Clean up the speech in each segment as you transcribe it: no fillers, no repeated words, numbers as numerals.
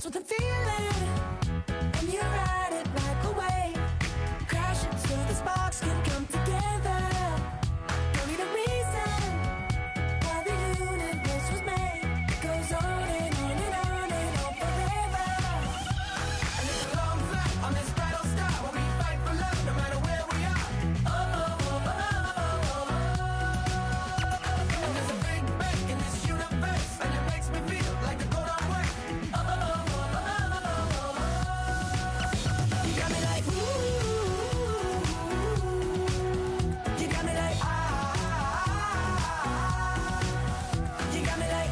with the feeling, and you ride it like a wave, crashing so the sparks can come together. Don't need a reason why the universe was made. It goes on and on and on and on forever. And it's a long flight on this battle star where we fight for love no matter where we are. Oh, oh, oh, oh, oh, oh. And there's a big bang in this universe, and it makes me feel like the gold on work. Oh, oh, oh, oh, oh, oh. You got me like ooh. You got me like you got me like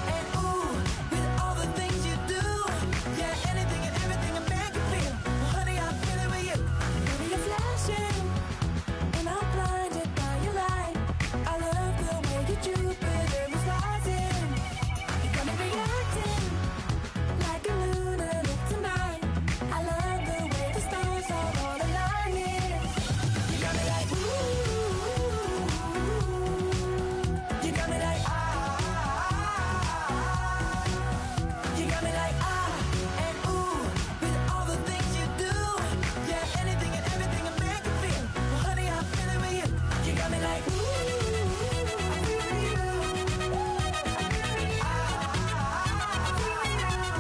and ooh, with all the things you do. Yeah, anything and everything a man can feel. Well, honey, I feel it with you. Baby, you're flashing, and I'm blinded by your light. I love the way you Jupiter is rising. You got me reacting like a lunatic tonight. I love the way the stars are all aligning. You got me like ooh. You got me like you got me like and ooh, with all the things you do. Yeah, anything and everything a man can feel. Well, honey, I feel it with you. You got me like ooh, I feel it with you.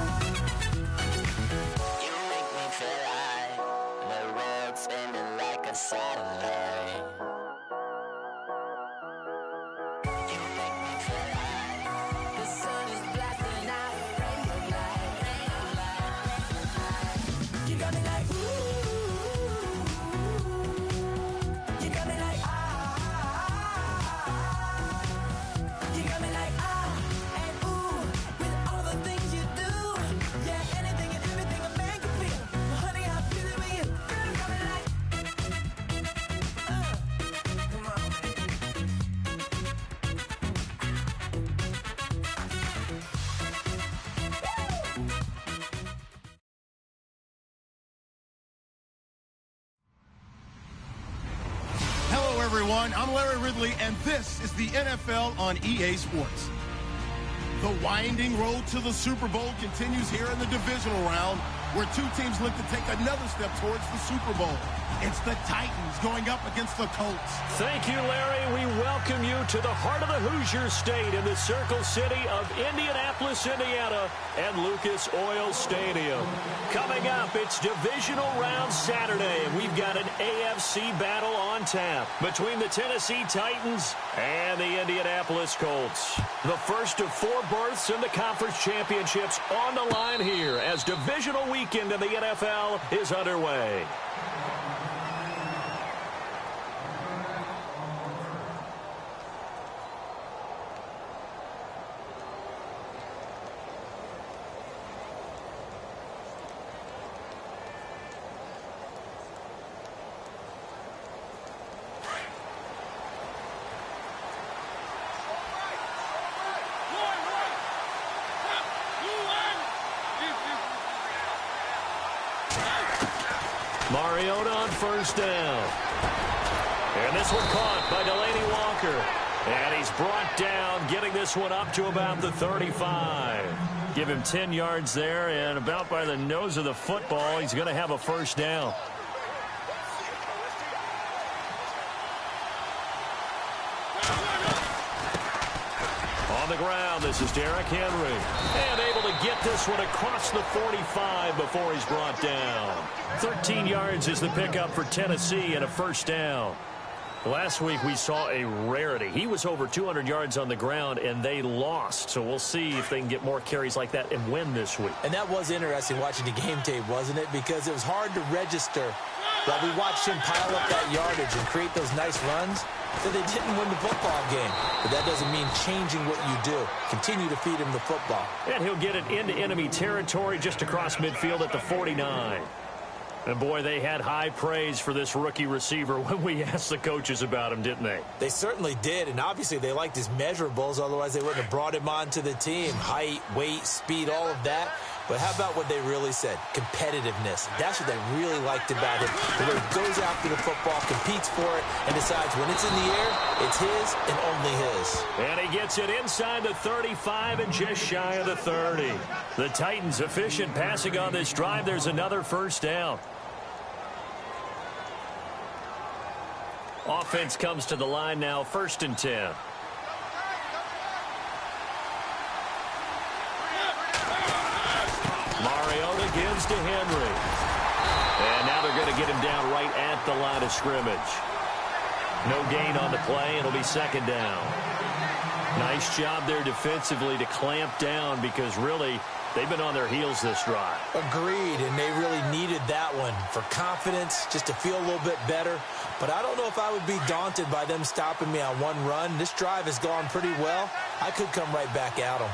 You make me feel like the world's spinning like a satellite. You make me feel like the sun is blasting out a rainbow light, rainbow light. You got me like ooh. You got me like you got me like and ooh, with all the things you do. Yeah, anything and everything a man can feel. Well, honey, I feel it with you. Girl, you got me like come on, Hello, everyone. I'm Larry Ridley, and this is the NFL on EA Sports. The winding road to the Super Bowl continues here in the divisional round, where two teams look to take another step towards the Super Bowl. It's the Titans going up against the Colts. Thank you, Larry. We welcome you to the heart of the Hoosier State in the Circle City of Indianapolis, Indiana, and Lucas Oil Stadium. Coming up, it's divisional round Saturday, and we've got an AFC battle on tap between the Tennessee Titans and the Indianapolis Colts. The first of four berths in the conference championships on the line here as divisional weekend in the NFL is underway. Mariota on first down. And this one caught by Delaney Walker. And he's brought down, getting this one up to about the 35. Give him 10 yards there, and about by the nose of the football, he's going to have a first down. On the ground, this is Derrick Henry. And able to get this one across the 45 before he's brought down. 13 yards is the pickup for Tennessee and a first down. Last week we saw a rarity. He was over 200 yards on the ground, and they lost. So we'll see if they can get more carries like that and win this week. And that was interesting watching the game tape, wasn't it? Because it was hard to register while we watched him pile up that yardage and create those nice runs, that they didn't win the football game. But that doesn't mean changing what you do. Continue to feed him the football. And he'll get it into enemy territory just across midfield at the 49. And, boy, they had high praise for this rookie receiver when we asked the coaches about him, didn't they? They certainly did, and obviously they liked his measurables. Otherwise, they wouldn't have brought him onto the team. Height, weight, speed, all of that. But how about what they really said? Competitiveness. That's what they really liked about him. The way he goes after the football, competes for it, and decides when it's in the air, it's his and only his. And he gets it inside the 35 and just shy of the 30. The Titans efficient passing on this drive. There's another first down. Offense comes to the line now, 1st and 10. Mariota gives to Henry. And now they're going to get him down right at the line of scrimmage. No gain on the play. It'll be 2nd down. Nice job there defensively to clamp down because really they've been on their heels this drive. Agreed, and they really needed that one for confidence, just to feel a little bit better. But I don't know if I would be daunted by them stopping me on one run. This drive has gone pretty well. I could come right back at them.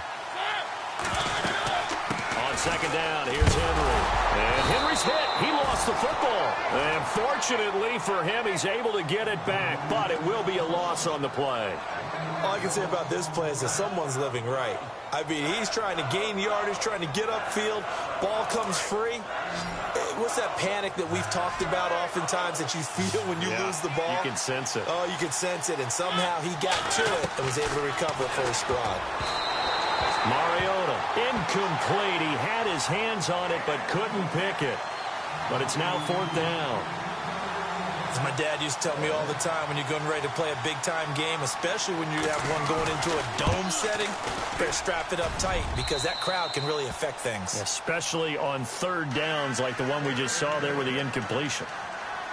On 2nd down, here's Henry. And Henry's hit. He lost the football. And fortunately for him, he's able to get it back. But it will be a loss on the play. All I can say about this play is that someone's living right. I mean, he's trying to gain yardage, trying to get upfield. Ball comes free. What's that panic that we've talked about oftentimes that you feel when you lose the ball? You can sense it. Oh, you can sense it. And somehow he got to it and was able to recover it for a stride. Mariota, incomplete. He had his hands on it but couldn't pick it. But it's now 4th down. As my dad used to tell me all the time, when you're getting ready to play a big-time game, especially when you have one going into a dome setting, better strap it up tight because that crowd can really affect things. Especially on 3rd downs like the one we just saw there with the incompletion.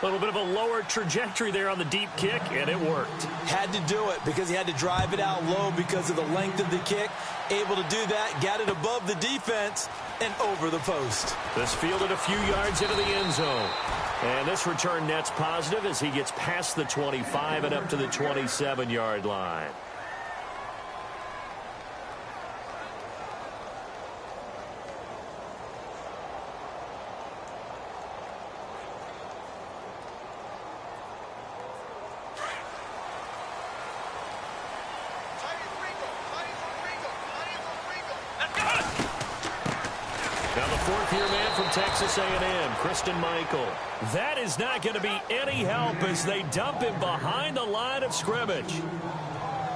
A little bit of a lower trajectory there on the deep kick, and it worked. Had to do it because he had to drive it out low because of the length of the kick. Able to do that, got it above the defense and over the post. This fielded a few yards into the end zone. And this return net's positive as he gets past the 25 and up to the 27-yard line. Now the 4th-year man from Texas A&M, Christine Michael. That is not going to be any help as they dump him behind the line of scrimmage.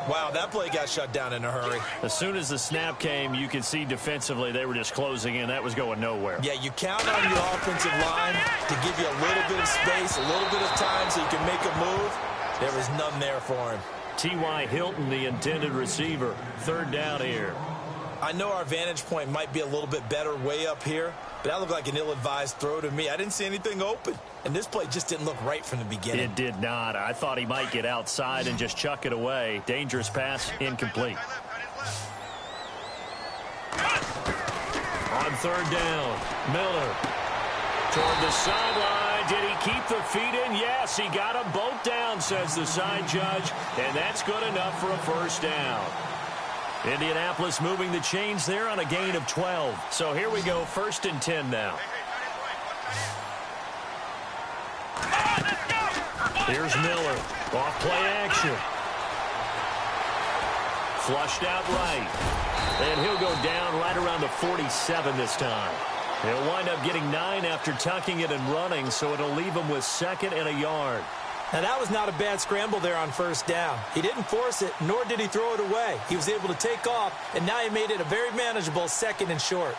Wow, that play got shut down in a hurry. As soon as the snap came, you could see defensively they were just closing in. That was going nowhere. Yeah, you count on your offensive line to give you a little bit of space, a little bit of time so you can make a move. There was none there for him. T.Y. Hilton, the intended receiver. 3rd down here. I know our vantage point might be a little bit better way up here, but that looked like an ill-advised throw to me. I didn't see anything open, and this play just didn't look right from the beginning. It did not. I thought he might get outside and just chuck it away. Dangerous pass, incomplete. On 3rd down, Miller toward the sideline. Did he keep the feet in? Yes, he got them both down, says the side judge, and that's good enough for a 1st down. Indianapolis moving the chains there on a gain of 12. So here we go, 1st and 10 now. Here's Miller. Off play action. Flushed out right. And he'll go down right around the 47 this time. He'll wind up getting 9 after tucking it and running, so it'll leave him with 2nd and a yard. Now, that was not a bad scramble there on 1st down. He didn't force it, nor did he throw it away. He was able to take off, and now he made it a very manageable 2nd and short.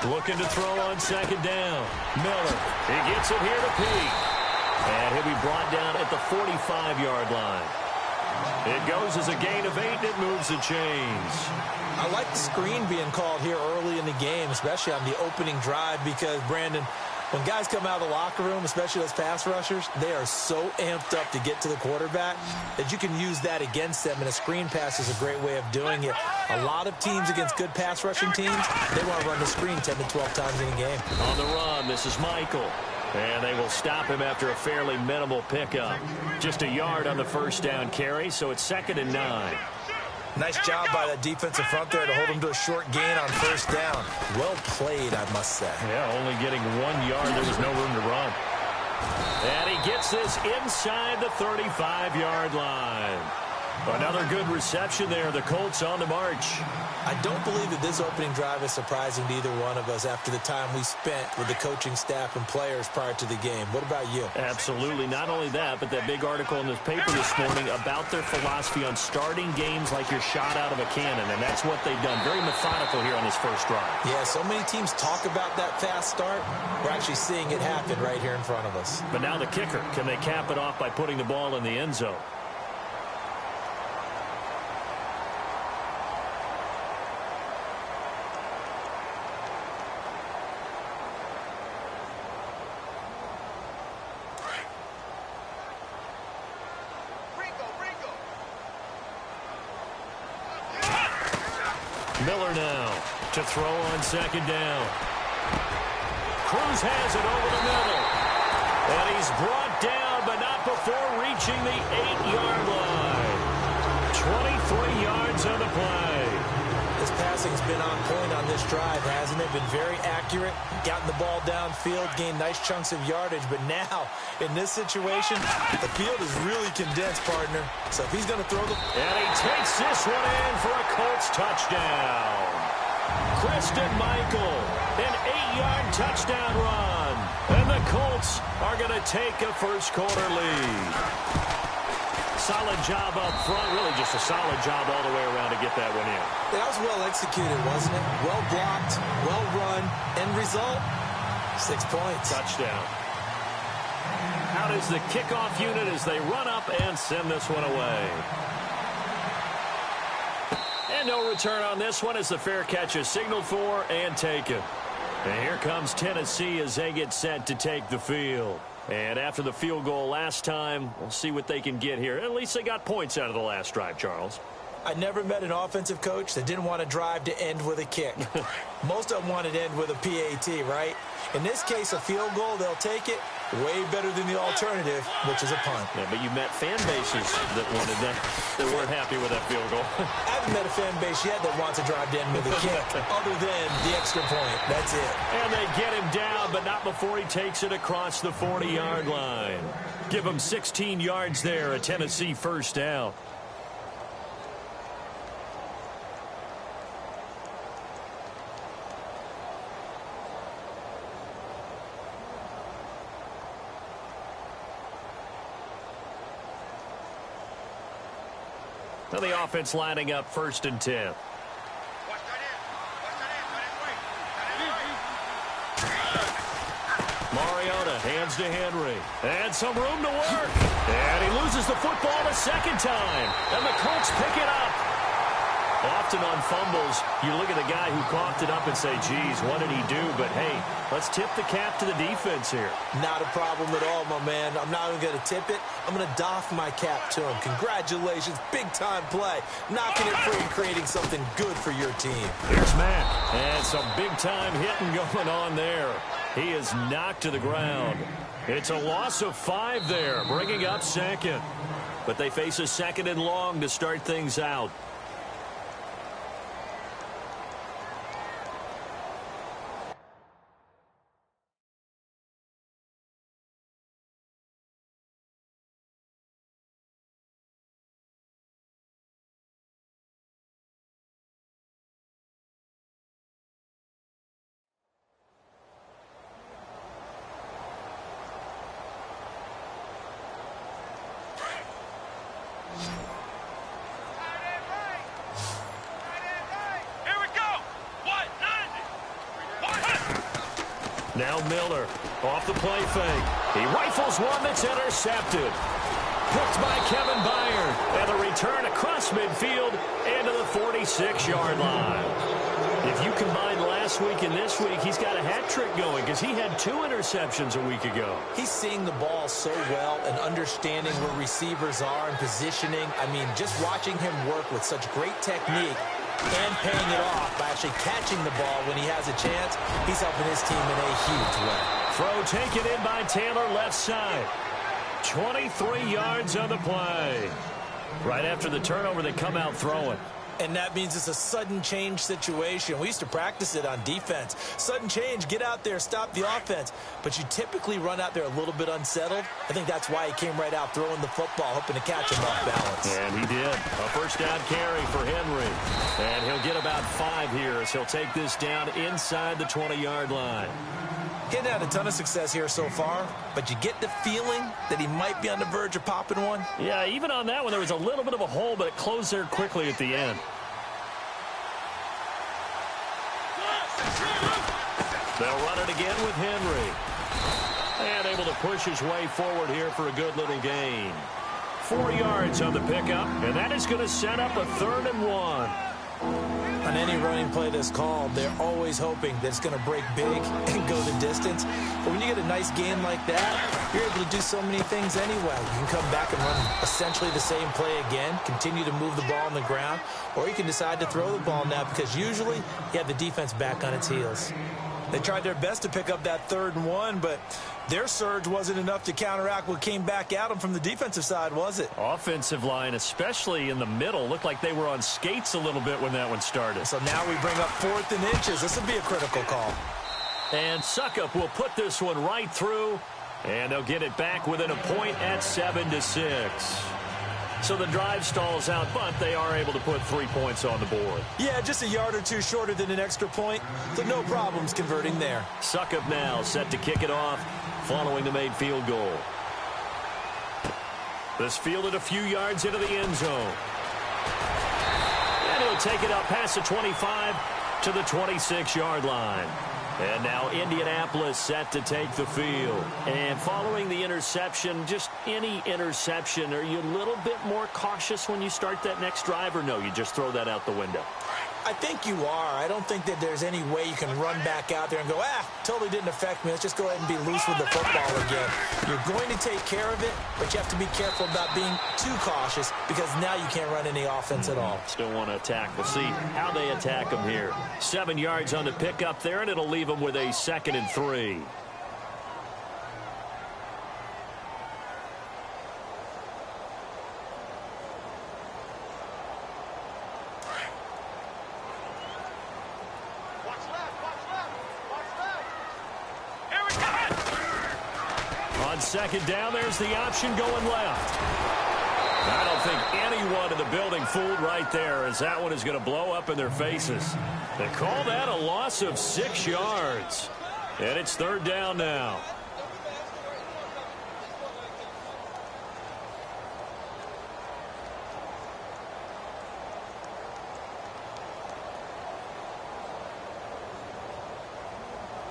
Looking to throw on 2nd down. Miller, he gets it here to Pete. And he'll be brought down at the 45-yard line. It goes as a gain of 8, and it moves the chains. I like the screen being called here early in the game, especially on the opening drive, because, Brandon, when guys come out of the locker room, especially those pass rushers, they are so amped up to get to the quarterback that you can use that against them, and a screen pass is a great way of doing it. A lot of teams against good pass rushing teams, they want to run the screen 10 to 12 times in a game. On the run, this is Michael. And they will stop him after a fairly minimal pickup. Just a yard on the 1st down carry, so it's 2nd and 9. Nice job by that defensive front there to hold him to a short gain on first down. Well played, I must say. Yeah, only getting 1 yard. There was no room to run. And he gets this inside the 35-yard line. Another good reception there. The Colts on the march. I don't believe that this opening drive is surprising to either one of us after the time we spent with the coaching staff and players prior to the game. What about you? Absolutely. Not only that, but that big article in this paper this morning about their philosophy on starting games like you're shot out of a cannon, and that's what they've done. Very methodical here on this first drive. Yeah, so many teams talk about that fast start. We're actually seeing it happen right here in front of us. But now the kicker. Can they cap it off by putting the ball in the end zone? Miller now to throw on second down. Cruz has it over the middle. And he's brought down, but not before reaching the 8-yard line. 23 yards on the play. This passing's been on point on this drive, hasn't it? Been very accurate, gotten the ball downfield, gained nice chunks of yardage. But now, in this situation, the field is really condensed, partner. So if he's going to throw the... And he takes this one in for a Colts touchdown. Christian Michael, an 8-yard touchdown run. And the Colts are going to take a first-quarter lead. Solid job up front. Really just a solid job all the way around to get that one in. That was well executed, wasn't it? Well blocked, well run. End result, 6 points. Touchdown. Out is the kickoff unit as they run up and send this one away. And no return on this one as the fair catch is signaled for and taken. And here comes Tennessee as they get set to take the field. And after the field goal last time, we'll see what they can get here. At least they got points out of the last drive, Charles. I never met an offensive coach that didn't want to drive to end with a kick. Most of them want it to end with a PAT, right? In this case, a field goal, they'll take it. Way better than the alternative, which is a punt. Yeah, but you met fan bases that wanted that, that weren't happy with that field goal. I haven't met a fan base yet that wants to drive to end with a kick, other than the extra point. That's it. And they get him down, but not before he takes it across the 40-yard line. Give him 16 yards there, a Tennessee first down. Now the offense lining up 1st and 10. Mariota hands to Henry. And some room to work. And he loses the football a second time. And the Colts pick it up. Often on fumbles, you look at the guy who coughed it up and say, geez, what did he do? But, hey, let's tip the cap to the defense here. Not a problem at all, my man. I'm not even going to tip it. I'm going to doff my cap to him. Congratulations. Big-time play. Knocking it free and creating something good for your team. Here's Mack. And some big-time hitting going on there. He is knocked to the ground. It's a loss of 5 there, bringing up second. But they face a 2nd and long to start things out. Now Miller off the play fake. He rifles one that's intercepted. Picked by Kevin Byard. And the return across midfield and to the 46-yard line. If you combine last week and this week, he's got a hat trick going because he had 2 interceptions a week ago. He's seeing the ball so well and understanding where receivers are and positioning. I mean, just watching him work with such great technique and paying it off by actually catching the ball when he has a chance, he's helping his team in a huge way. Throw taken in by Taylor left side. 23 yards on the play. Right after the turnover, they come out throwing. And that means it's a sudden change situation. We used to practice it on defense. Sudden change, get out there, stop the offense. But you typically run out there a little bit unsettled. I think that's why he came right out throwing the football, hoping to catch him off balance. And he did. A first down carry for Henry. And he'll get about 5 here as he'll take this down inside the 20-yard line. He hadn't had a ton of success here so far, but you get the feeling that he might be on the verge of popping one. Yeah, even on that one, there was a little bit of a hole, but it closed there quickly at the end. They'll run it again with Henry. And able to push his way forward here for a good little gain. 4 yards on the pickup, and that is going to set up a 3rd and 1. On any running play that's called, they're always hoping that it's going to break big and go the distance. But when you get a nice gain like that, you're able to do so many things anyway. You can come back and run essentially the same play again, continue to move the ball on the ground, or you can decide to throw the ball now because usually you have the defense back on its heels. They tried their best to pick up that 3rd and 1, but their surge wasn't enough to counteract what came back at them from the defensive side, was it? Offensive line, especially in the middle, looked like they were on skates a little bit when that one started. So now we bring up 4th and inches. This would be a critical call. And Suckup will put this one right through, and they'll get it back within a point at 7-6. So the drive stalls out, but they are able to put 3 points on the board. Yeah, just a yard or two shorter than an extra point, so no problems converting there. Suckup now set to kick it off following the made field goal. This fielded a few yards into the end zone. And he'll take it up past the 25 to the 26-yard line. And now Indianapolis set to take the field. And following the interception, just any interception, are you a little bit more cautious when you start that next drive, or no, you just throw that out the window? I think you are. I don't think that there's any way you can run back out there and go, totally didn't affect me. Let's just go ahead and be loose with the football again. You're going to take care of it, but you have to be careful about being too cautious because now you can't run any offense at all. Still want to attack. We'll see how they attack them here. 7 yards on the pickup there, and it'll leave them with a 2nd and 3. On 2nd down, there's the option going left. I don't think anyone in the building fooled right there, as that one is going to blow up in their faces. They call that a loss of 6 yards. And it's 3rd down now.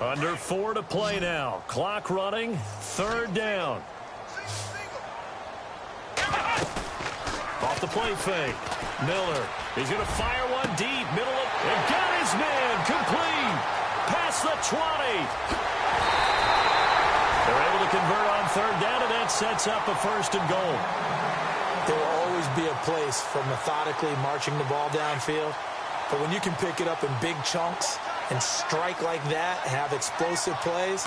Under 4 to play now. Clock running. 3rd down. Off the play fake. Miller. He's going to fire one deep. Middle of. And got his man. Complete. Past the 20. They're able to convert on 3rd down, and that sets up a 1st and goal. There will always be a place for methodically marching the ball downfield. But when you can pick it up in big chunks and strike like that, have explosive plays,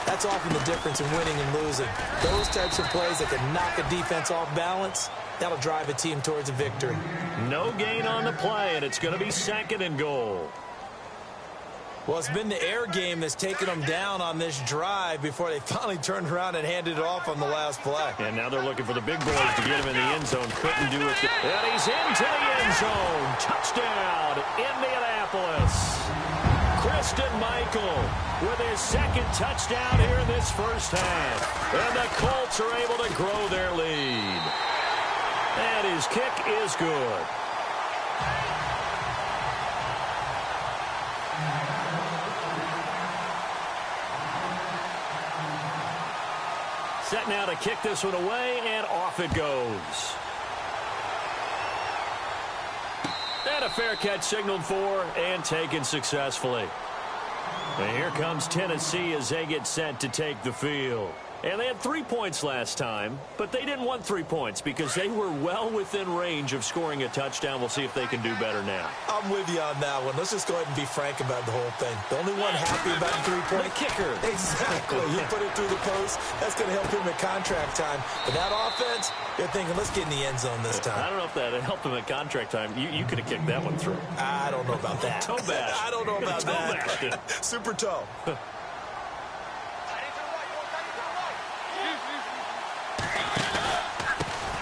that's often the difference in winning and losing. Those types of plays that can knock a defense off balance, that'll drive a team towards a victory. No gain on the play, and it's going to be 2nd and goal. Well, it's been the air game that's taken them down on this drive before they finally turned around and handed it off on the last play. And now they're looking for the big boys to get him in the end zone. Couldn't do it. And he's into the end zone. Touchdown, Indianapolis. Christian Michael with his 2nd touchdown here in this first half. And the Colts are able to grow their lead. And his kick is good. Set now to kick this one away, and off it goes. And a fair catch signaled for and taken successfully. And here comes Tennessee as they get set to take the field. And they had 3 points last time, but they didn't want 3 points because they were well within range of scoring a touchdown. We'll see if they can do better now. I'm with you on that one. Let's just go ahead and be frank about the whole thing. The only one happy about the 3-point kicker. Exactly. He put it through the post. That's going to help him at contract time. But that offense, they're thinking, let's get in the end zone this time. I don't know if that helped him at contract time. You could have kicked that one through. I don't know about that. Toe bash. I don't know about that. Super toe.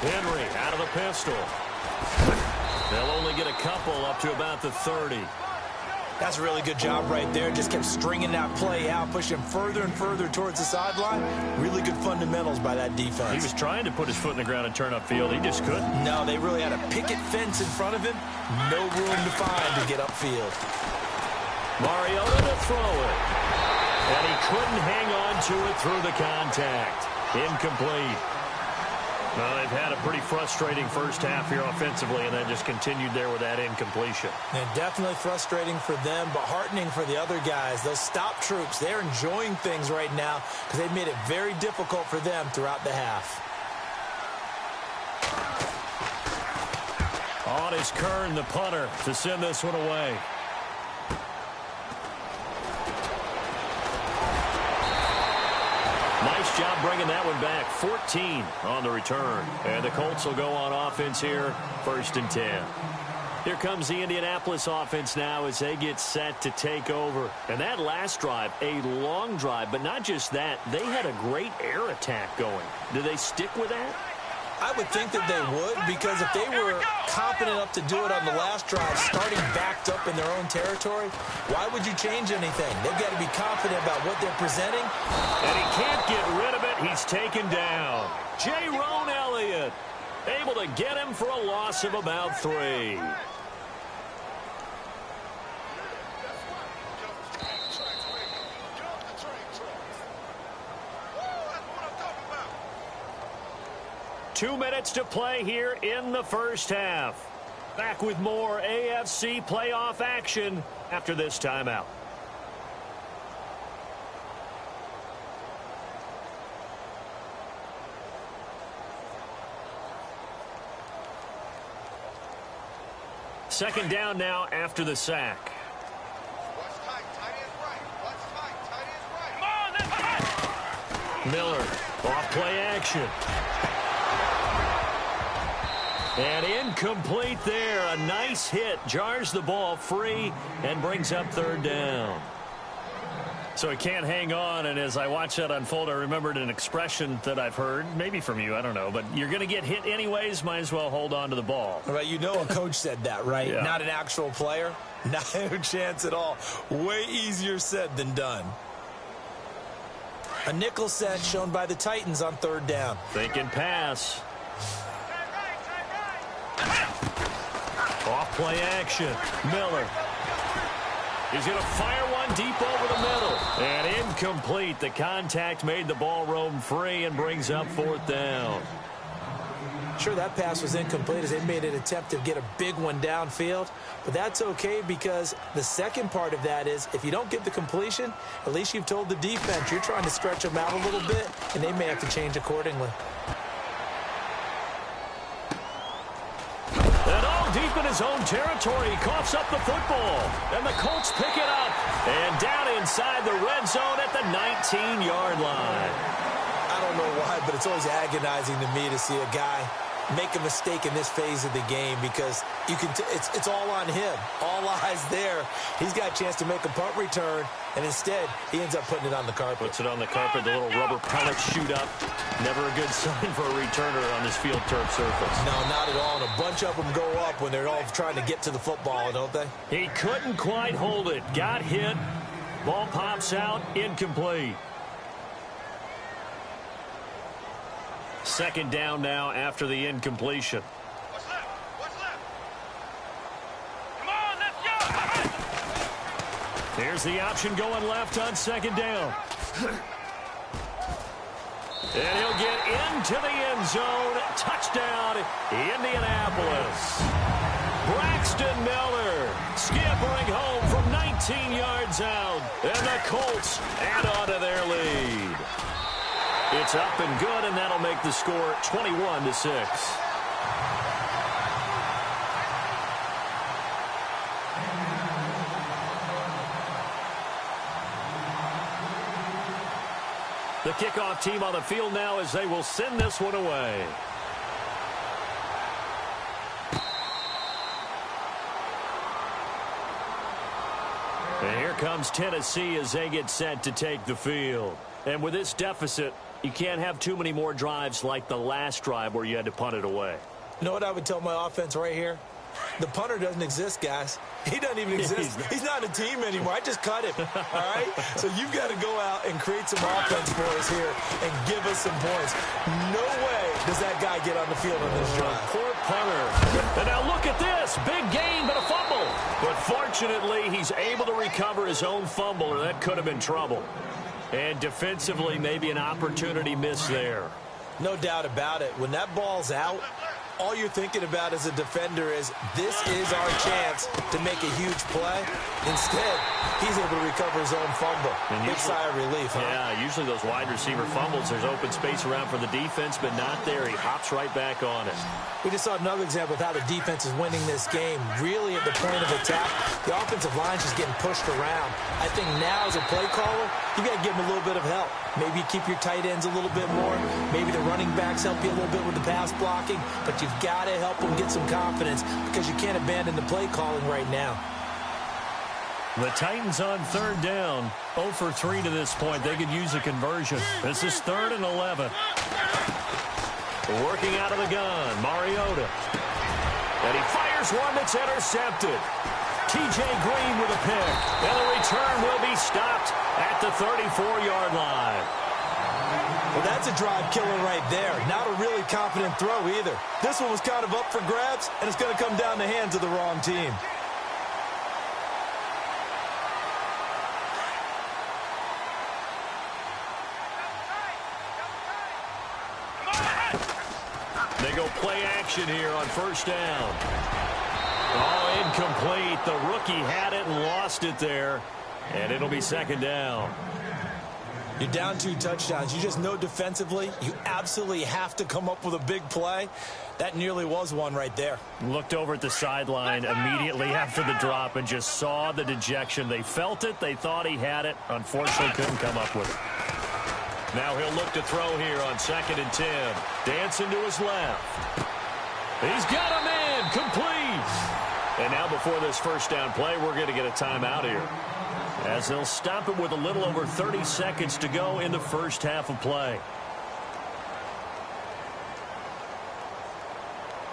Henry out of the pistol. They'll only get a couple up to about the 30. That's a really good job right there. Just kept stringing that play out, pushing further and further towards the sideline. Really good fundamentals by that defense. He was trying to put his foot in the ground and turn upfield. He just couldn't. No, they really had a picket fence in front of him. No room to find to get upfield. Mariota to throw it. And he couldn't hang on to it through the contact. Incomplete. Well, they've had a pretty frustrating first half here offensively, and then just continued there with that incompletion. And definitely frustrating for them, but heartening for the other guys. Those stop troops, they're enjoying things right now because they've made it very difficult for them throughout the half. On is Kern, the punter, to send this one away. Nice job bringing that one back. 14 on the return. And the Colts will go on offense here, 1st and 10. Here comes the Indianapolis offense now as they get set to take over. And that last drive, a long drive, but not just that. They had a great air attack going. Do they stick with that? I would think that they would, because if they were confident enough to do it on the last drive, starting backed up in their own territory, why would you change anything? They've got to be confident about what they're presenting. And he can't get rid of it. He's taken down. Jaron Elliott able to get him for a loss of about 3. Two minutes to play here in the first half. Back with more AFC playoff action after this timeout. Second down now after the sack. Miller off play action. And incomplete there. A nice hit. Jars the ball free and brings up 3rd down. So he can't hang on, and as I watch that unfold, I remembered an expression that I've heard, maybe from you, I don't know, but you're going to get hit anyways, might as well hold on to the ball. Right, you know a coach said that, right? Yeah. Not an actual player. Not a chance at all. Way easier said than done. A nickel set shown by the Titans on 3rd down. Thinking pass. Off play action. Miller. He's going to fire one deep over the middle. And incomplete. The contact made the ball roam free and brings up 4th down. Sure, that pass was incomplete as they made an attempt to get a big one downfield. But that's okay because the second part of that is if you don't get the completion, at least you've told the defense you're trying to stretch them out a little bit, and they may have to change accordingly. Deep in his own territory, he coughs up the football, and the Colts pick it up, and down inside the red zone at the 19-yard line. I don't know why, but it's always agonizing to me to see a guy make a mistake in this phase of the game because you can it's all on him. All eyes there. He's got a chance to make a punt return, and instead he ends up putting it on the carpet. Puts it on the carpet. The little rubber pellets shoot up. Never a good sign for a returner on this field turf surface. No, not at all. And a bunch of them go up when they're all trying to get to the football, don't they? He couldn't quite hold it. Got hit. Ball pops out. Incomplete. Second down now after the incompletion. What's left? What's left? Come on, let's go! Here's the option going left on second down. And he'll get into the end zone. Touchdown, Indianapolis. Braxton Miller scampering home from 19 yards out. And the Colts add on to their lead. It's up and good, and that'll make the score 21-6. The kickoff team on the field now as they will send this one away. And here comes Tennessee as they get set to take the field. And with this deficit, you can't have too many more drives like the last drive where you had to punt it away. You know what I would tell my offense right here? The punter doesn't exist, guys. He doesn't even exist. He's not a team anymore. I just cut him, all right? So you've got to go out and create some offense for us here and give us some points. No way does that guy get on the field on this drive. Poor punter. And now look at this. Big gain, but a fumble. But fortunately, he's able to recover his own fumble, or that could have been trouble. And defensively, maybe an opportunity missed there. No doubt about it. When that ball's out, all you're thinking about as a defender is, this is our chance to make a huge play. Instead, he's able to recover his own fumble. Big sigh of relief, huh? Yeah, usually those wide receiver fumbles, there's open space around for the defense, but not there. He hops right back on it. We just saw another example of how the defense is winning this game. Really at the point of attack, the offensive line's just getting pushed around. I think now as a play caller, you got to give them a little bit of help. Maybe you keep your tight ends a little bit more. Maybe the running backs help you a little bit with the pass blocking. But you've got to help them get some confidence because you can't abandon the play calling right now. The Titans on third down. 0 for 3 to this point. They could use a conversion. This is 3rd and 11. Working out of the gun, Mariota. And he fires one that's intercepted. T.J. Green with a pick. And the return will be stopped at the 34-yard line. Well, that's a drive killer right there. Not a really confident throw either. This one was kind of up for grabs, and it's going to come down the hands of the wrong team. They go play action here on first down. Oh, incomplete. The rookie had it and lost it there. And it'll be 2nd down. You're down 2 touchdowns. You just know defensively you absolutely have to come up with a big play. That nearly was one right there. Looked over at the sideline immediately after the drop and just saw the dejection. They felt it. They thought he had it. Unfortunately, couldn't come up with it. Now he'll look to throw here on 2nd and 10. Dancing to his left. He's got him in. Complete. And now before this first down play, we're going to get a timeout here, as they'll stop it with a little over 30 seconds to go in the first half of play.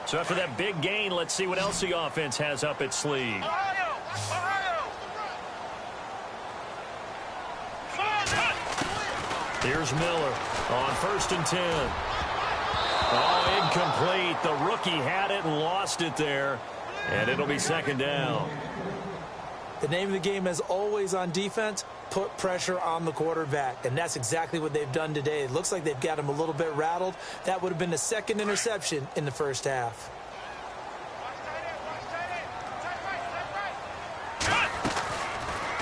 So after that big gain, let's see what else the offense has up its sleeve. Ohio! Here's Miller on 1st and 10. Oh, incomplete. The rookie had it and lost it there. And it'll be 2nd down. The name of the game, as always on defense, put pressure on the quarterback. And that's exactly what they've done today. It looks like they've got him a little bit rattled. That would have been the 2nd interception in the first half.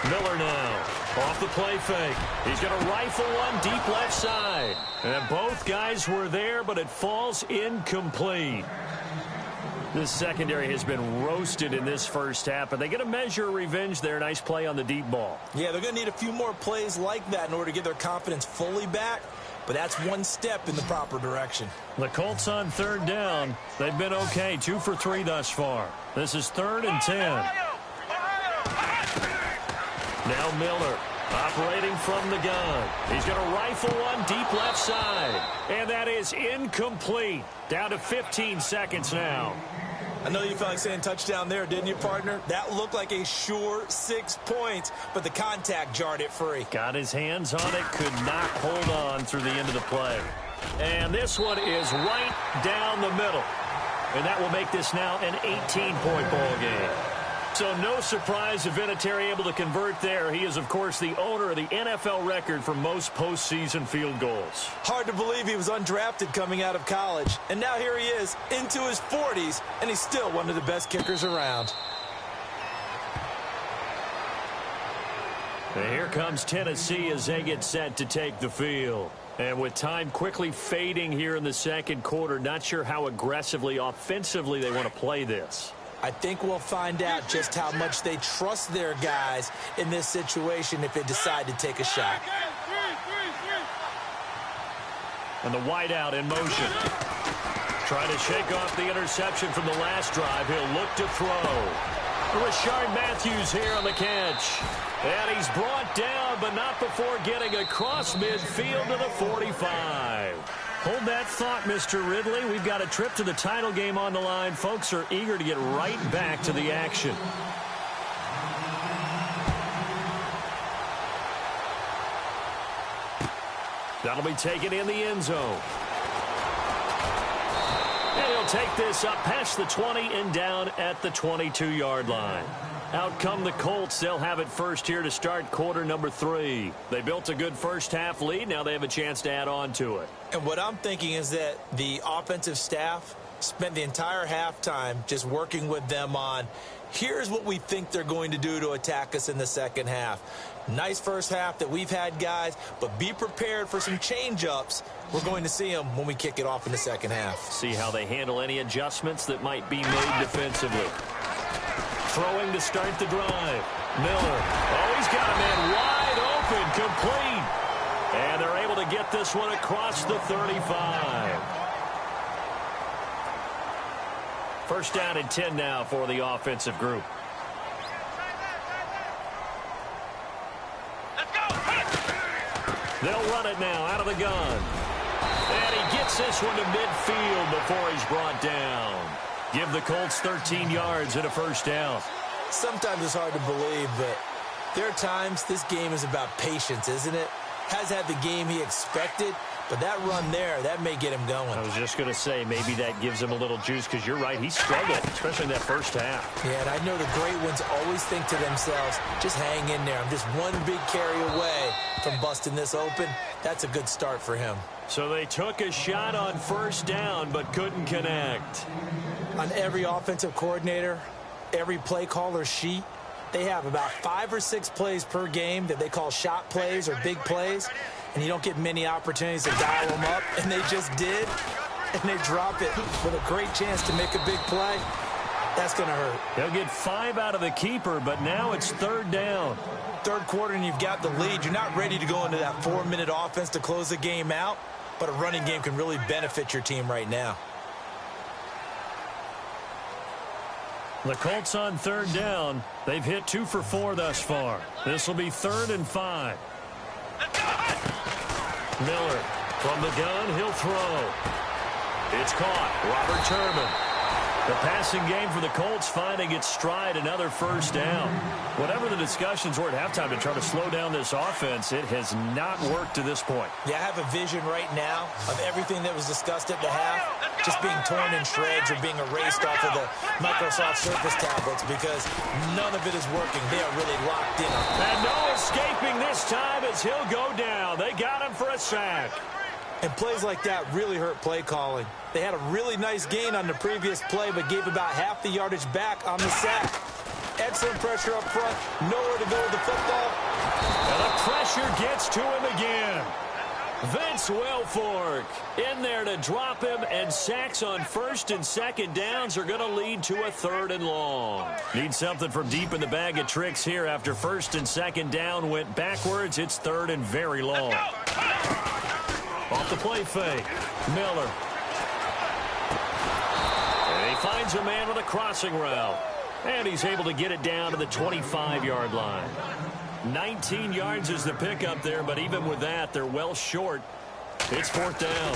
Miller now off the play fake. He's going to rifle one deep left side. And both guys were there, but it falls incomplete. This secondary has been roasted in this first half, but they get a measure of revenge there. Nice play on the deep ball. Yeah, they're going to need a few more plays like that in order to get their confidence fully back, but that's one step in the proper direction. The Colts on 3rd down. They've been okay, 2 for 3 thus far. This is 3rd and 10. Now Miller operating from the gun. He's going to rifle one deep left side, and that is incomplete. Down to 15 seconds now. I know you felt like saying touchdown there, didn't you, partner? That looked like a sure 6 points, but the contact jarred it free. Got his hands on it, could not hold on through the end of the play. And this one is right down the middle. And that will make this now an 18-point ball game. So no surprise if Vinatieri able to convert there. He is, of course, the owner of the NFL record for most postseason field goals. Hard to believe he was undrafted coming out of college. And now here he is into his 40s, and he's still one of the best kickers around. And here comes Tennessee as they get set to take the field. And with time quickly fading here in the second quarter, not sure how aggressively, offensively they want to play this. I think we'll find out just how much they trust their guys in this situation if they decide to take a shot. And the wideout in motion. Trying to shake off the interception from the last drive. He'll look to throw. Rashard Matthews here on the catch. And he's brought down, but not before getting across midfield to the 45. Hold that thought, Mr. Ridley. We've got a trip to the title game on the line. Folks are eager to get right back to the action. That'll be taken in the end zone. And he'll take this up past the 20 and down at the 22-yard line. Out come the Colts. They'll have it first here to start quarter number 3. They built a good first-half lead. Now they have a chance to add on to it. And what I'm thinking is that the offensive staff spent the entire halftime just working with them on, here's what we think they're going to do to attack us in the second half. Nice first half that we've had, guys, but be prepared for some change-ups. We're going to see them when we kick it off in the second half. See how they handle any adjustments that might be made defensively. Throwing to start the drive. Miller. Oh, he's got a man wide open, complete. And they're able to get this one across the 35. First down and 10 now for the offensive group. They'll run it now out of the gun. And he gets this one to midfield before he's brought down. Give the Colts 13 yards and a first down. Sometimes it's hard to believe, but there are times this game is about patience, isn't it? Has had the game he expected, but that run there, that may get him going. I was just going to say, maybe that gives him a little juice, because you're right, he struggled, especially in that first half. Yeah, and I know the great ones always think to themselves, just hang in there. I'm just one big carry away from busting this open. That's a good start for him. So they took a shot on first down, but couldn't connect. On every offensive coordinator, every play caller sheet, they have about 5 or 6 plays per game that they call shot plays or big plays, and you don't get many opportunities to dial them up, and they just did, and they drop it with a great chance to make a big play. That's going to hurt. They'll get 5 out of the keeper, but now it's third down. Third quarter, and you've got the lead. You're not ready to go into that 4-minute offense to close the game out, but a running game can really benefit your team right now. The Colts on third down. They've hit 2 for 4 thus far. This will be 3rd and 5. Miller from the gun. He'll throw. It's caught. Robert Turman. The passing game for the Colts finding its stride, another first down. Whatever the discussions were at halftime to try to slow down this offense, it has not worked to this point. Yeah, I have a vision right now of everything that was discussed at the half just being torn in shreds or being erased off of the Microsoft Surface tablets because none of it is working. They are really locked in. And no escaping this time as he'll go down. They got him for a sack. And plays like that really hurt play calling. They had a really nice gain on the previous play, but gave about half the yardage back on the sack. Excellent pressure up front. Nowhere to go with the football. And the pressure gets to him again. Vince Wilfork in there to drop him, and sacks on first and second downs are going to lead to a 3rd and long. Need something from deep in the bag of tricks here after first and second down went backwards. It's 3rd and very long. Off the play fake. Miller. And he finds a man with a crossing route. And he's able to get it down to the 25-yard line. 19 yards is the pickup there, but even with that, they're well short. It's 4th down.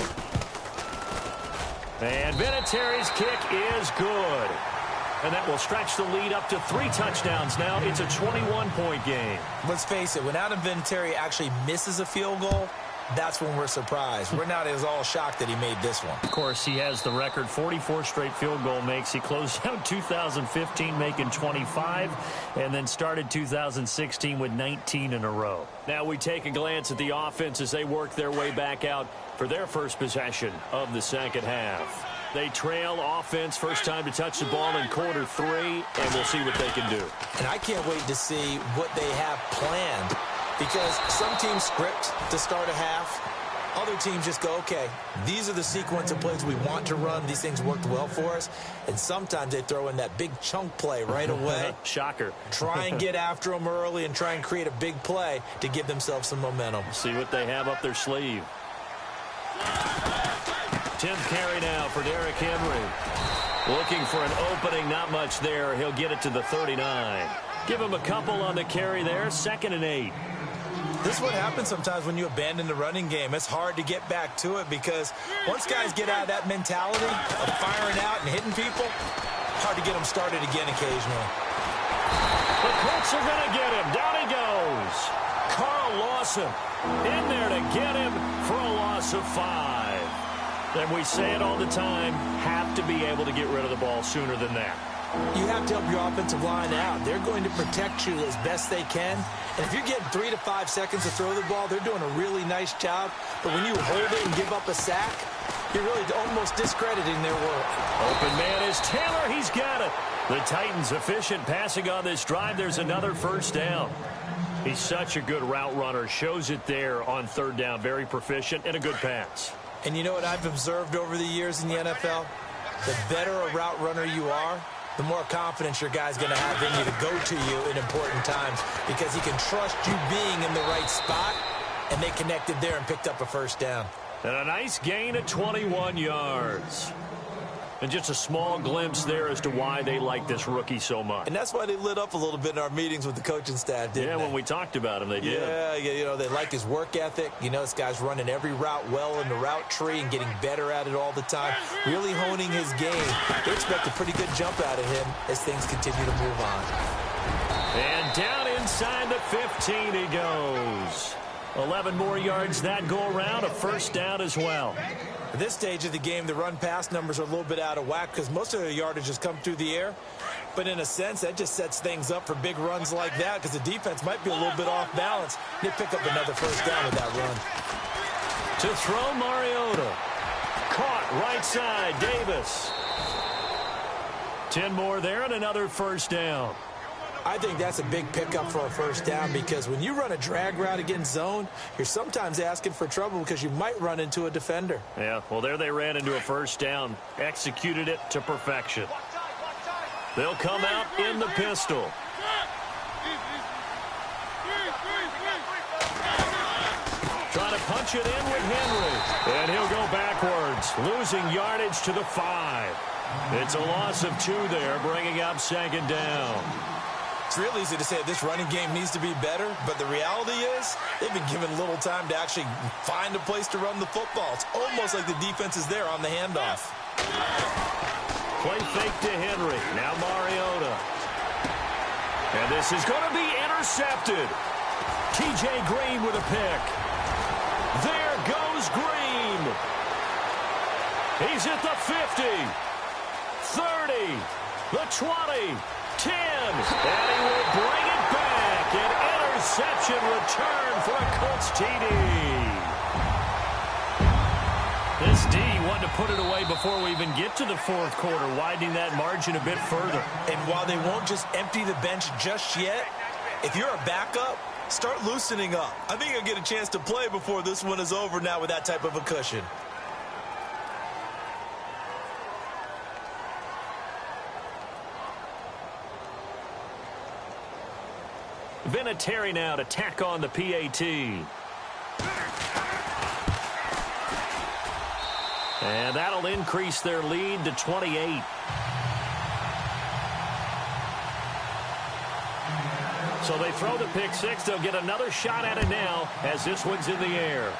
And Vinatieri's kick is good. And that will stretch the lead up to 3 touchdowns now. It's a 21-point game. Let's face it, when Adam Vinatieri actually misses a field goal, that's when we're surprised. We're not as all shocked that he made this one. Of course, he has the record 44 straight field goal makes. He closed out 2015 making 25 and then started 2016 with 19 in a row. Now we take a glance at the offense as they work their way back out for their first possession of the second half. They trail offense, first time to touch the ball in quarter 3, and we'll see what they can do. And I can't wait to see what they have planned. Because some teams script to start a half, Other teams just go, okay, these are the sequence of plays we want to run. These things worked well for us. And sometimes they throw in that big chunk play right away. Shocker. Try and get after them early and try and create a big play to give themselves some momentum. See what they have up their sleeve. 10th carry now for Derrick Henry. Looking for an opening, not much there. He'll get it to the 39. Give him a couple on the carry there, 2nd and 8. This is what happens sometimes when you abandon the running game. It's hard to get back to it because once guys get out of that mentality of firing out and hitting people, hard to get them started again occasionally. The Colts are going to get him. Down he goes. Carl Lawson in there to get him for a loss of 5. And we say it all the time, have to be able to get rid of the ball sooner than that. You have to help your offensive line out. They're going to protect you as best they can. And if you're getting 3 to 5 seconds to throw the ball, they're doing a really nice job. But when you hold it and give up a sack, you're really almost discrediting their work. Open man is Taylor. He's got it. The Titans efficient passing on this drive. There's another first down. He's such a good route runner. Shows it there on 3rd down. Very proficient and a good pass. And you know what I've observed over the years in the NFL? The better a route runner you are, the more confidence your guy's going to have in you to go to you in important times because he can trust you being in the right spot, and they connected there and picked up a first down. And a nice gain of 21 yards. And just a small glimpse there as to why they like this rookie so much. And that's why they lit up a little bit in our meetings with the coaching staff, didn't they? Yeah, when we talked about him, they did. Yeah, you know, they like his work ethic. You know, this guy's running every route well in the route tree and getting better at it all the time, really honing his game. They expect a pretty good jump out of him as things continue to move on. And down inside the 15 he goes. 11 more yards that go around, a first down as well. At this stage of the game, the run-pass numbers are a little bit out of whack because most of their yardage has come through the air. But in a sense, that just sets things up for big runs like that because the defense might be a little bit off balance. They pick up another first down with that run. To throw, Mariota. Caught right side, Davis. 10 more there and another first down. I think that's a big pickup for a first down because when you run a drag route against zone, you're sometimes asking for trouble because you might run into a defender. Yeah, well, there they ran into a first down. Executed it to perfection. They'll come out in the pistol. Trying to punch it in with Henry. And he'll go backwards, losing yardage to the 5. It's a loss of 2 there, bringing up 2nd down. It's real easy to say this running game needs to be better, but the reality is they've been given little time to actually find a place to run the football. It's almost like the defense is there on the handoff. Play fake to Henry. Now Mariota. And this is going to be intercepted. T.J. Green with a pick. There goes Green. He's at the 50, 30, the 20. 10, and he will bring it back. An interception return for a Colts TD. This D wanted to put it away before we even get to the 4th quarter, widening that margin a bit further. And while they won't just empty the bench just yet, if you're a backup, start loosening up. I think you'll get a chance to play before this one is over now with that type of a cushion. Vinatieri now to tack on the PAT. And that'll increase their lead to 28. So they throw the pick 6. They'll get another shot at it now as this one's in the air.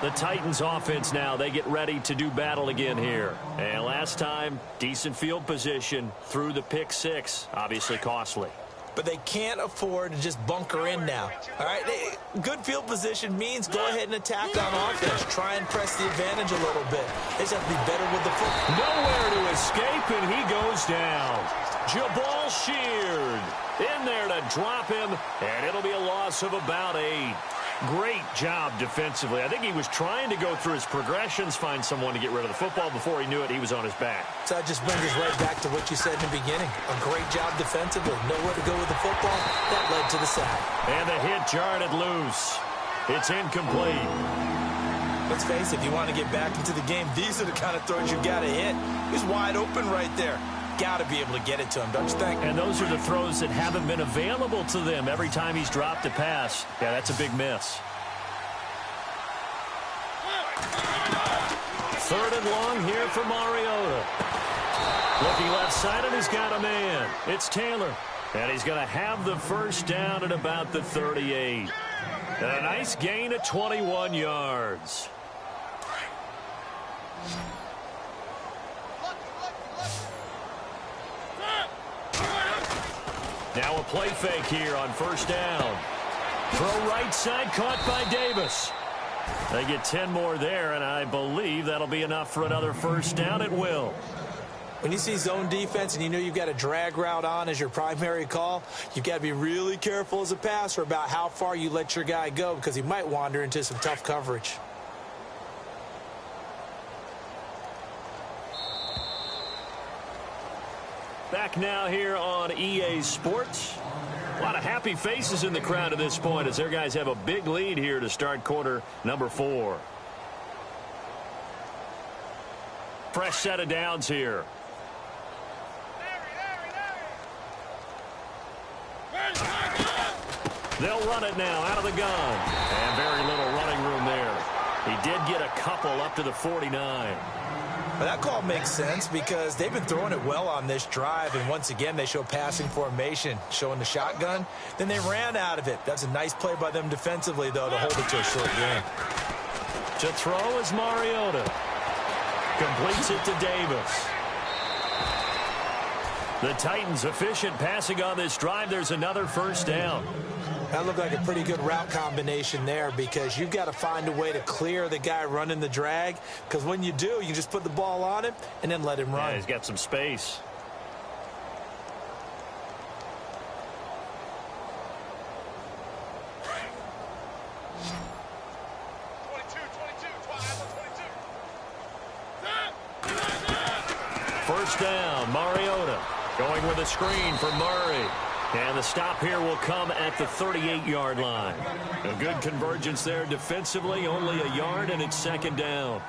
The Titans offense now, they get ready to do battle again here. And last time, decent field position through the pick 6, obviously costly. But they can't afford to just bunker in now. All right, good field position means go ahead and attack on offense. Try and press the advantage a little bit. They just have to be better with the football. Nowhere to escape, and he goes down. Jabal Sheard in there to drop him, and it'll be a loss of about 8. Great job defensively. I think he was trying to go through his progressions, find someone to get rid of the football. Before he knew it, he was on his back. So that just brings us right back to what you said in the beginning. A great job defensively. Nowhere to go with the football. That led to the sack. And the hit jarred it loose. It's incomplete. Let's face it, if you want to get back into the game, these are the kind of throws you got to hit. He's wide open right there. Got to be able to get it to him, don't you think? And those are the throws that haven't been available to them every time he's dropped a pass. Yeah, that's a big miss. 3rd and long here for Mariota. Looking left side, and he's got a man. It's Taylor. And he's going to have the first down at about the 38. And a nice gain of 21 yards. Now a play fake here on first down. Throw right side, caught by Davis. They get 10 more there, and I believe that'll be enough for another first down. It will. When you see zone defense and you know you've got a drag route on as your primary call, you've got to be really careful as a passer about how far you let your guy go because he might wander into some tough coverage. Back now here on EA Sports. A lot of happy faces in the crowd at this point as their guys have a big lead here to start quarter number 4. Fresh set of downs here. They'll run it now out of the gun. And very little running room there. He did get a couple up to the 49. Well, that call makes sense because they've been throwing it well on this drive, and once again they show passing formation, showing the shotgun. Then they ran out of it. That's a nice play by them defensively, though, to hold it to a short game. To throw is Mariota. Completes it to Davis. The Titans efficient passing on this drive. There's another first down. That looked like a pretty good route combination there because you've got to find a way to clear the guy running the drag, because when you do, you just put the ball on him and then let him run. Yeah, he's got some space. First down, Mariota going with a screen for Murray. And the stop here will come at the 38-yard line. A good convergence there defensively, only a yard, and it's second down.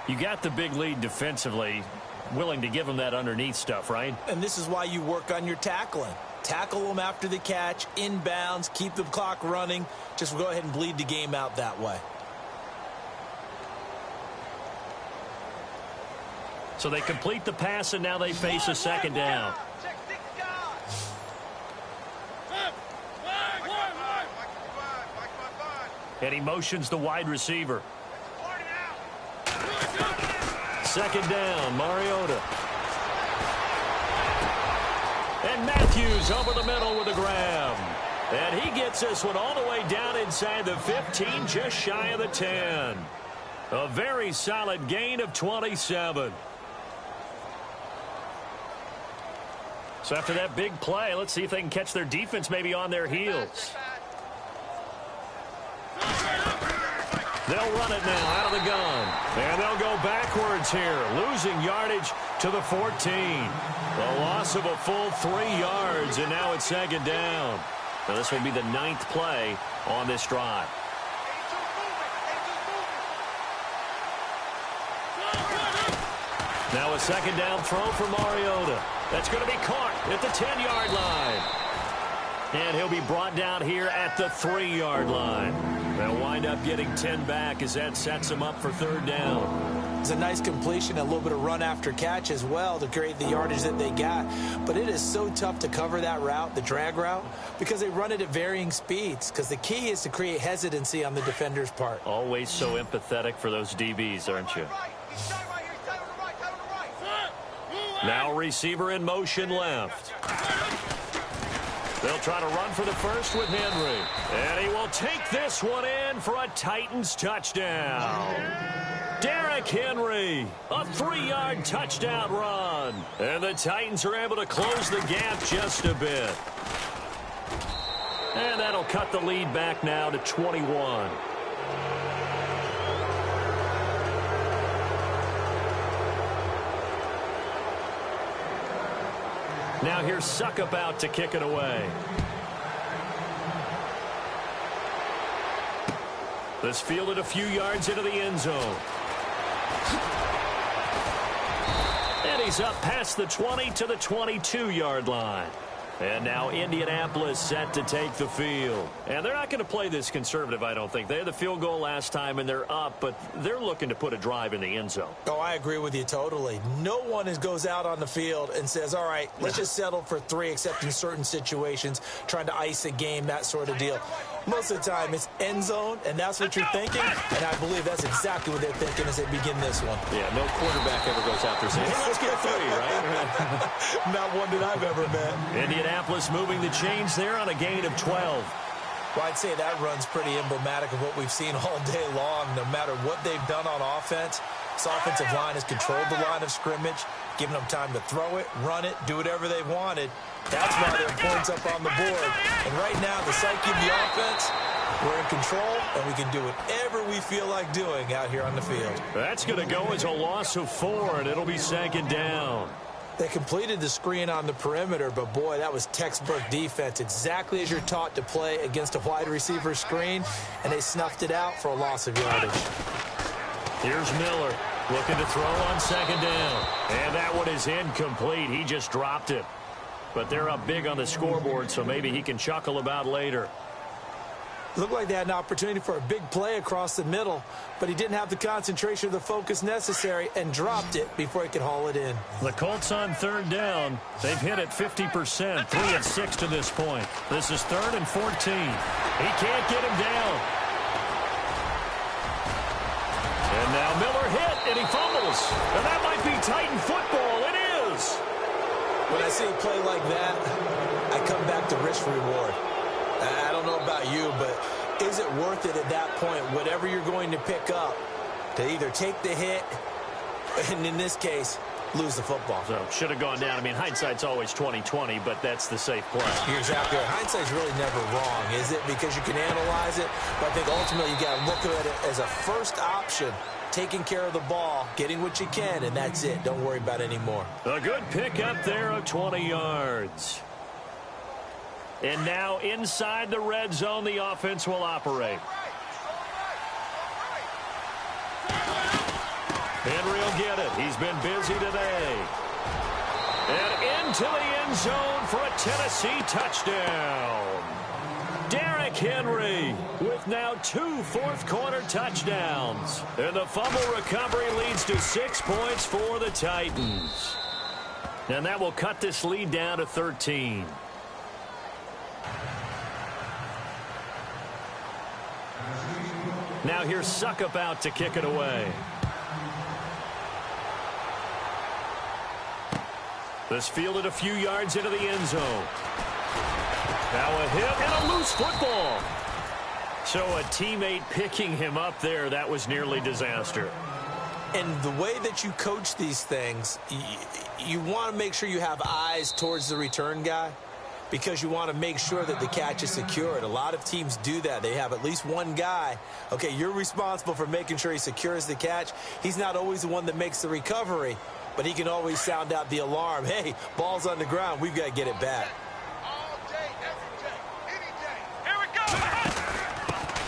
You got the big lead defensively, willing to give them that underneath stuff, right? And this is why you work on your tackling. Tackle them after the catch, inbounds, keep the clock running. Just go ahead and bleed the game out that way. So they complete the pass, and now they face a second down. And he motions the wide receiver. Second down, Mariota. And Matthews over the middle with a grab. And he gets this one all the way down inside the 15, just shy of the 10. A very solid gain of 27. So after that big play, let's see if they can catch their defense maybe on their heels. They'll run it now out of the gun. And they'll go backwards here, losing yardage to the 14. A loss of a full 3 yards, and now it's second down. Now this will be the 9th play on this drive. Now a second down throw for Mariota. That's going to be caught at the 10-yard line. And he'll be brought down here at the 3-yard line. They'll wind up getting 10 back as that sets them up for third down. It's a nice completion, a little bit of run after catch as well to create the yardage that they got. But it is so tough to cover that route, the drag route, because they run it at varying speeds. Because the key is to create hesitancy on the defender's part. Always so empathetic for those DBs, aren't you? Now receiver in motion left. They'll try to run for the first with Henry. And he will take this one in for a Titans touchdown. Derrick Henry, a 3-yard touchdown run. And the Titans are able to close the gap just a bit. And that'll cut the lead back now to 21. Now here's Suckup out to kick it away. This fielded a few yards into the end zone. And he's up past the 20 to the 22-yard line. And now Indianapolis set to take the field. And they're not going to play this conservative, I don't think. They had the field goal last time, and they're up, but they're looking to put a drive in the end zone. Oh, I agree with you totally. No one goes out on the field and says, all right, let's just settle for 3, except in certain situations, trying to ice a game, that sort of deal. Most of the time, it's end zone, and that's what you're thinking, and I believe that's exactly what they're thinking as they begin this one. Yeah, no quarterback ever goes out there saying, hey, let's get 3, right? Not one that I've ever met. Indianapolis moving the chains there on a gain of 12. Well, I'd say that run's pretty emblematic of what we've seen all day long. No matter what they've done on offense, this offensive line has controlled the line of scrimmage, giving them time to throw it, run it, do whatever they wanted. That's why their points up on the board. And right now, the psyche of the offense, we're in control, and we can do whatever we feel like doing out here on the field. That's going to go as a loss of 4, and it'll be 2nd down. They completed the screen on the perimeter, but, boy, that was textbook defense, exactly as you're taught to play against a wide receiver screen, and they snuffed it out for a loss of yardage. Here's Miller looking to throw on 2nd down, and that one is incomplete. He just dropped it. But they're up big on the scoreboard, so maybe he can chuckle about later. Looked like they had an opportunity for a big play across the middle, but he didn't have the concentration or the focus necessary and dropped it before he could haul it in. The Colts on 3rd down. They've hit it 50%, 3 of 6 to this point. This is 3rd and 14. He can't get him down. And now Miller hit, and he fumbles. And that might be Titan football. It is. When I see a play like that, I come back to risk-reward. I don't know about you, but is it worth it at that point, whatever you're going to pick up, to either take the hit, and in this case, lose the football? So, should have gone down. I mean, hindsight's always 20/20, but that's the safe play. You're exactly right. Hindsight's really never wrong, is it? Because you can analyze it, but I think ultimately you got to look at it as a first option, taking care of the ball, getting what you can, and that's it. Don't worry about it anymore. A good pick up there of 20 yards. And now inside the red zone, the offense will operate. Henry will get it. He's been busy today. And into the end zone for a Tennessee touchdown. Derrick Henry with now 2 fourth-quarter touchdowns. And the fumble recovery leads to 6 points for the Titans. And that will cut this lead down to 13. Now here's Suckup out to kick it away. This fielded a few yards into the end zone. Now a hit and a loose football. So a teammate picking him up there, that was nearly disaster. And the way that you coach these things, you want to make sure you have eyes towards the return guy, because you want to make sure that the catch is secured. A lot of teams do that. They have at least one guy. Okay, you're responsible for making sure he secures the catch. He's not always the one that makes the recovery, but he can always sound out the alarm. Hey, ball's on the ground. We've got to get it back. All day, every day, any day. Here we go.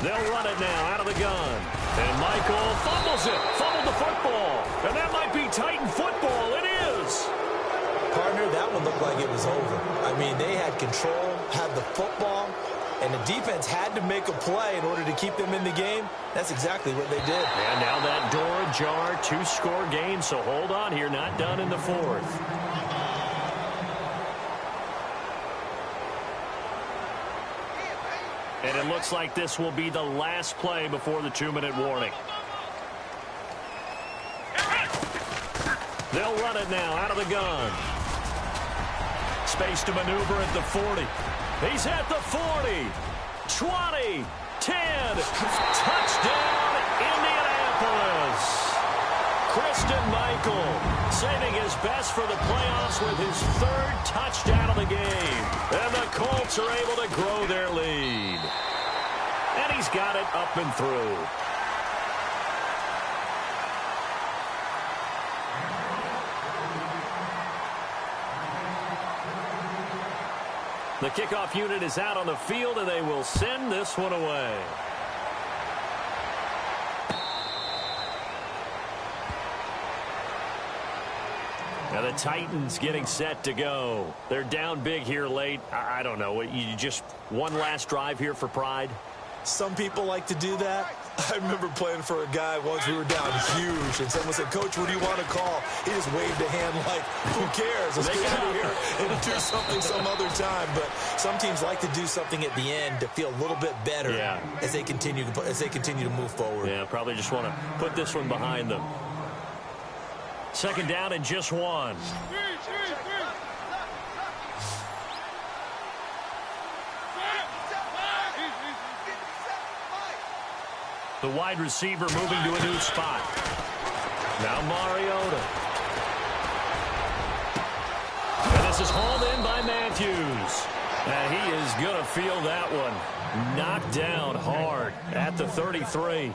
They'll run it now out of the gun. And Michael fumbles it. Fumbled the football. And that might be Titan football. It is. Partner, that one looked like it was over. I mean, they had control, had the football, and the defense had to make a play in order to keep them in the game. That's exactly what they did. And now that door ajar, 2-score game, so hold on here, not done in the 4th. And it looks like this will be the last play before the 2-minute warning. They'll run it now out of the gun. Space to maneuver at the 40. He's at the 40. 20. 10. Touchdown, Indianapolis. Christian Michael saving his best for the playoffs with his third touchdown of the game. And the Colts are able to grow their lead. And he's got it up and through. The kickoff unit is out on the field, and they will send this one away. Now the Titans getting set to go. They're down big here late. I don't know. You just one last drive here for pride? Some people like to do that. I remember playing for a guy once. We were down huge, and someone said, "Coach, what do you want to call?" He just waved a hand like, "Who cares? Let's get out of here and do something some other time." But some teams like to do something at the end to feel a little bit better as they continue to move forward. Yeah, probably just want to put this one behind them. Second down and just one. The wide receiver moving to a new spot. Now Mariota. And this is hauled in by Matthews. And he is going to feel that one. Knocked down hard at the 33.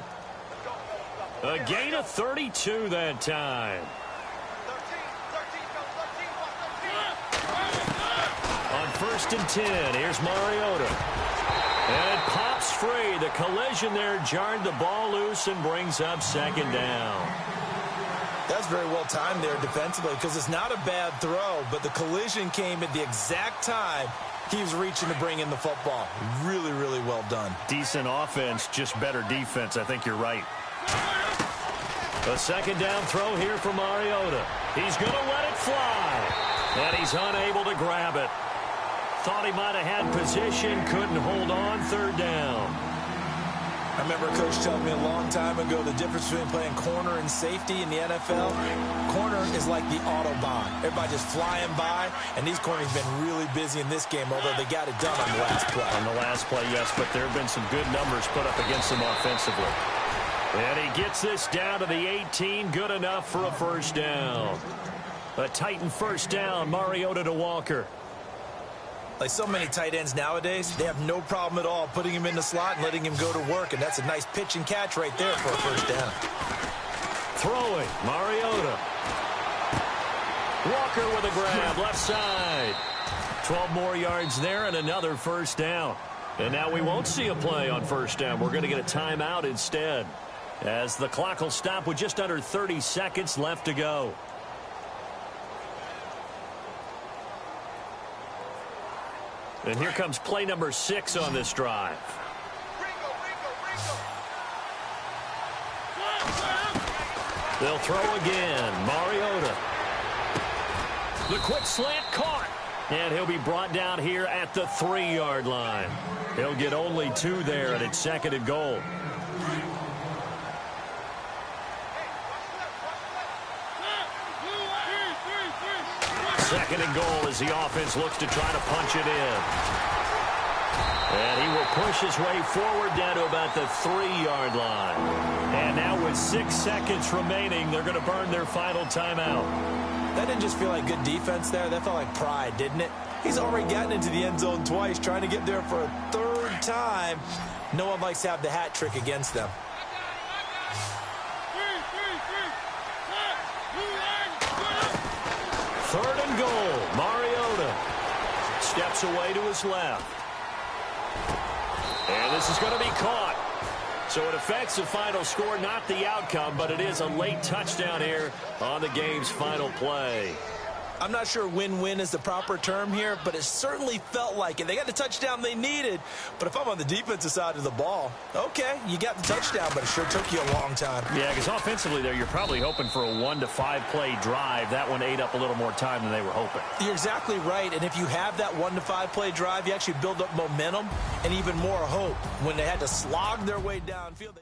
A gain of 32 that time. On 1st and 10, here's Mariota. And it pops free. The collision there jarred the ball loose and brings up second down. That's very well timed there defensively because it's not a bad throw, but the collision came at the exact time he was reaching to bring in the football. Really, really well done. Decent offense, just better defense. I think you're right. A second down throw here for Mariota. He's going to let it fly. And he's unable to grab it. Thought he might have had position, couldn't hold on. Third down. I remember a coach telling me a long time ago the difference between playing corner and safety in the NFL. Corner is like the Autobahn. Everybody just flying by, and these corners have been really busy in this game, although they got it done on the last play. On the last play, yes, but there have been some good numbers put up against them offensively. And he gets this down to the 18, good enough for a first down. A Titan first down, Mariota to Walker. Like so many tight ends nowadays, they have no problem at all putting him in the slot and letting him go to work, and that's a nice pitch and catch right there for a first down. Throwing, Mariota. Walker with a grab, left side. 12 more yards there and another first down. And now we won't see a play on first down. We're going to get a timeout instead, as the clock will stop with just under 30 seconds left to go. And here comes play number 6 on this drive. They'll throw again. Mariota. The quick slant caught. And he'll be brought down here at the 3-yard line. He'll get only 2 there, and it's second and goal. Second and goal as the offense looks to try to punch it in. And he will push his way forward down to about the 3-yard line. And now with 6 seconds remaining, they're going to burn their final timeout. That didn't just feel like good defense there. That felt like pride, didn't it? He's already gotten into the end zone twice, trying to get there for a 3rd time. No one likes to have the hat trick against them. Third and goal. Mariota steps away to his left. And this is going to be caught. So it affects the final score, not the outcome, but it is a late touchdown here on the game's final play. I'm not sure win-win is the proper term here, but it certainly felt like it. They got the touchdown they needed, but if I'm on the defensive side of the ball, okay, you got the touchdown, but it sure took you a long time. Yeah, because offensively there, you're probably hoping for a 1 to 5 play drive. That one ate up a little more time than they were hoping. You're exactly right, and if you have that 1 to 5 play drive, you actually build up momentum and even more hope when they had to slog their way downfield.